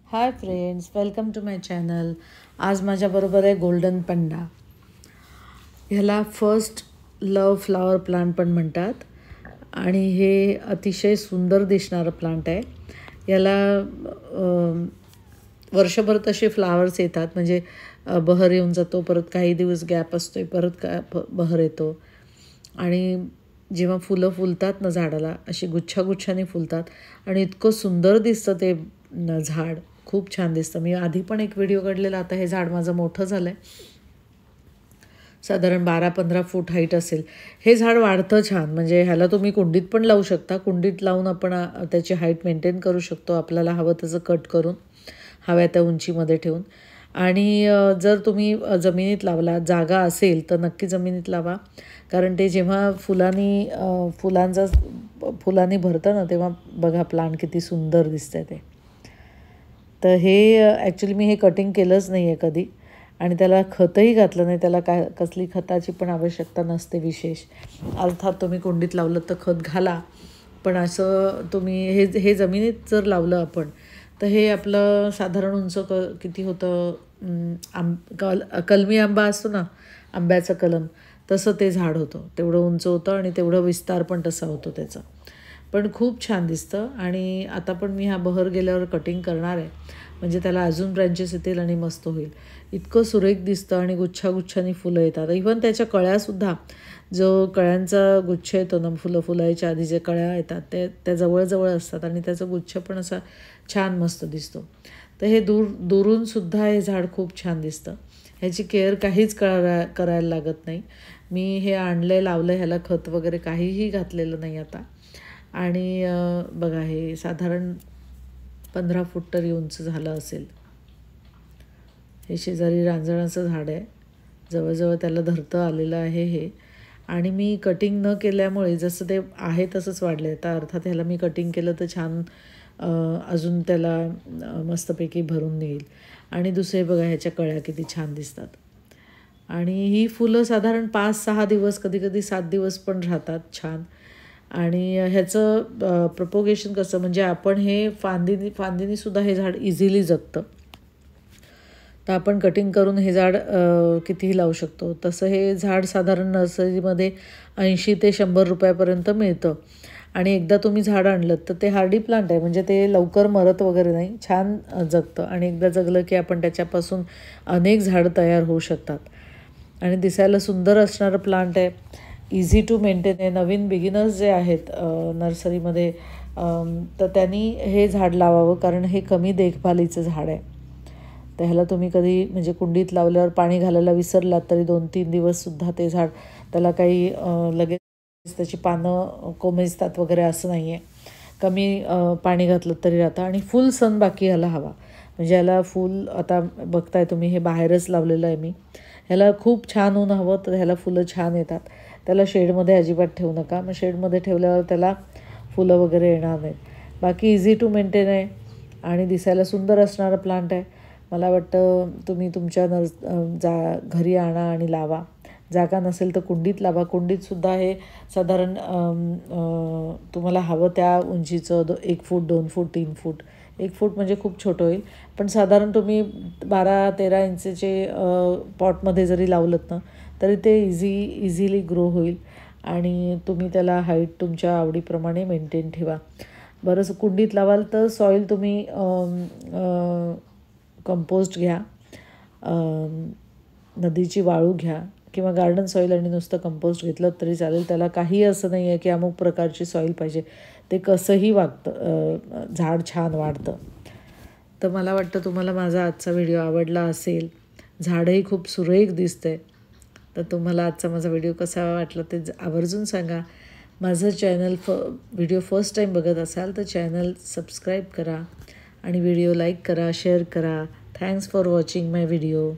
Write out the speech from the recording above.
High friends, welcome to my channel. आज माझ्याबरोबर आहे गोल्डन पंडा. ह्याला फर्स्ट लव फ्लावर प्लांट पण म्हणतात आणि हे अतिशय सुंदर दिसणारं प्लांट आहे. याला वर्षभर तसे फ्लावर्स येतात, म्हणजे बहर येऊन जातो, परत काही दिवस गॅप असतो, परत बहर येतो आणि जेव्हा फुलं फुलतात ना झाडाला अशी गुच्छागुच्छाने फुलतात आणि इतकं सुंदर दिसतं ते झाड. खूप छान दिसतं. मी आधी पण एक व्हिडिओ काढलेला. आता हे झाड माझं मोठं झालं आहे, साधारण 12-15 फूट हाईट असेल. हे झाड वाढतं छान, म्हणजे ह्याला तुम्ही कुंडीत पण लावू शकता. कुंडीत लावून आपण त्याची हाईट मेंटेन करू शकतो, आपल्याला हवं तसं कट करून, हव्या त्या उंचीमध्ये ठेवून. आणि जर तुम्ही जमिनीत लावला, जागा असेल तर नक्की जमिनीत लावा, कारण ते जेव्हा फुलांनी भरतं ना, तेव्हा बघा प्लांट किती सुंदर दिसतं ते. तर हे ॲक्च्युली मी हे कटिंग केलंच नाही आहे कधी आणि त्याला खतही घातलं नाही. त्याला कसली खताची पण आवश्यकता नसते विशेष. अर्थात तुम्ही कुंडीत लावलं तर खत घाला, पण असं तुम्ही हे जमिनीत जर लावलं आपण तर हे आपलं साधारण उंच किती होतं, कलमी आंबा असतो ना, आंब्याचा कलम, तसं ते झाड होतं. तेवढं उंच होतं आणि तेवढं विस्तार पण तसा होतो त्याचा. पण खूप छान दिसतं. आणि आता पण मी हा बहर गेल्यावर कटिंग करणार आहे, म्हणजे त्याला अजून ब्रँचेस येतील आणि मस्त होईल. इतकं सुरेख दिसतं आणि गुच्छागुच्छांनी फुलं येतात. इव्हन त्याच्या कळ्यासुद्धा, जो कळ्यांचा गुच्छ येतो ना, फुलायच्या आधी जे कळ्या येतात त्या जवळजवळ असतात आणि त्याचा गुच्छ पण असा छान मस्त दिसतो. तर हे दुरूनसुद्धा हे झाड खूप छान दिसतं. ह्याची केअर काहीच करायला लागत नाही. मी हे आणलं, लावलं, ह्याला खत वगैरे काहीही घातलेलं नाही आता. आणि बघा, हे साधारण 15 फूट तरी उंच झालं असेल. हे शेजारी रांजणाचं झाड आहे, जवळजवळ त्याला धरतं आलेलं आहे हे. आणि मी कटिंग न केल्यामुळे जसं ते आहे तसंच वाढलं आहे. तर अर्थात ह्याला मी कटिंग केलं तर छान अजून त्याला मस्तपैकी भरून येईल. आणि दुसरे बघा, ह्याच्या कळ्या किती छान दिसतात. आणि ही फुलं साधारण 5-6 दिवस, कधीकधी 7 दिवस पण राहतात छान. आणि ह्याचं प्रपोगेशन कसं, म्हणजे आपण हे फांदीनीसुद्धा हे झाड इझिली जगतं. तर आपण कटिंग करून हे झाड कितीही लावू शकतो. तसं हे झाड साधारण नर्सरीमध्ये 80 ते 100 रुपयापर्यंत मिळतं. आणि एकदा तुम्ही झाड आणलं तर ते हार्डी प्लांट आहे, म्हणजे ते लवकर मरत वगैरे नाही, छान जगतं. आणि एकदा जगलं की आपण त्याच्यापासून अनेक झाडं तयार होऊ शकतात. आणि दिसायला सुंदर असणारं प्लांट आहे, इझी टू मेंटेन आहे. नवीन बिगिनर्स जे आहेत नर्सरीमध्ये, तर त्यांनी हे झाड लावावं, कारण हे कमी देखभालीचं झाड आहे. तर ह्याला तुम्ही कधी, म्हणजे कुंडीत लावल्यावर पाणी घालायला विसरलात तरी 2-3 दिवससुद्धा ते झाड, त्याला काही लगेच त्याची पानं कोमेजतात वगैरे असं नाही आहे. कमी पाणी घातलं तरी राहतं. आणि फुल सन बाकी ह्याला हवा, म्हणजे ह्याला फुल, आता बघताय तुम्ही, हे बाहेरच लावलेलं आहे मी. ह्याला खूप छान ऊन हवं, तर ह्याला फुलं छान येतात. त्याला शेडमध्ये अजिबात ठेवू नका, मग शेडमध्ये ठेवल्यावर त्याला फुलं वगैरे येणार नाहीत. बाकी इझी टू मेंटेन आहे आणि दिसायला सुंदर असणारं प्लांट आहे. मला वाटतं तुम्ही तुमच्या घरी आणा आणि लावा. जागा नसेल तर कुंडीत लावा. कुंडीतसुद्धा हे साधारण तुम्हाला हवं त्या उंचीचं 1 फूट, 2 फूट, 3 फूट. 1 फूट म्हणजे खूप छोटं होईल, पण साधारण तुम्ही 12-13 इंचचे पॉटमध्ये जरी लावलं ना, तरी ते इझिली ग्रो होईल. आणि तुम्ही त्याला हाईट तुमच्या आवडीप्रमाणे मेंटेन ठेवा. बरंच कुंडीत लावाल तर सॉईल तुम्ही कंपोस्ट घ्या, नदीची वाळू घ्या, किंवा गार्डन सॉईल आणि नुसतं कंपोस्ट घेतलं तरी चालेल. त्याला काही असं नाही आहे की अमुक प्रकारची सॉईल पाहिजे, ते कसंही झाड छान वाढतं. तर मला वाटतं तुम्हाला माझा आजचा व्हिडिओ आवडला असेल. झाडंही खूप सुरेख दिसतंय. तर तुम्हाला आजचा माझा व्हिडिओ कसा वाटला ते आवर्जून सांगा. माझं चॅनल व्हिडिओ फर्स्ट टाईम बघत असाल तर चॅनल सबस्क्राईब करा आणि व्हिडिओ लाईक करा, शेअर करा. Thanks for watching my video.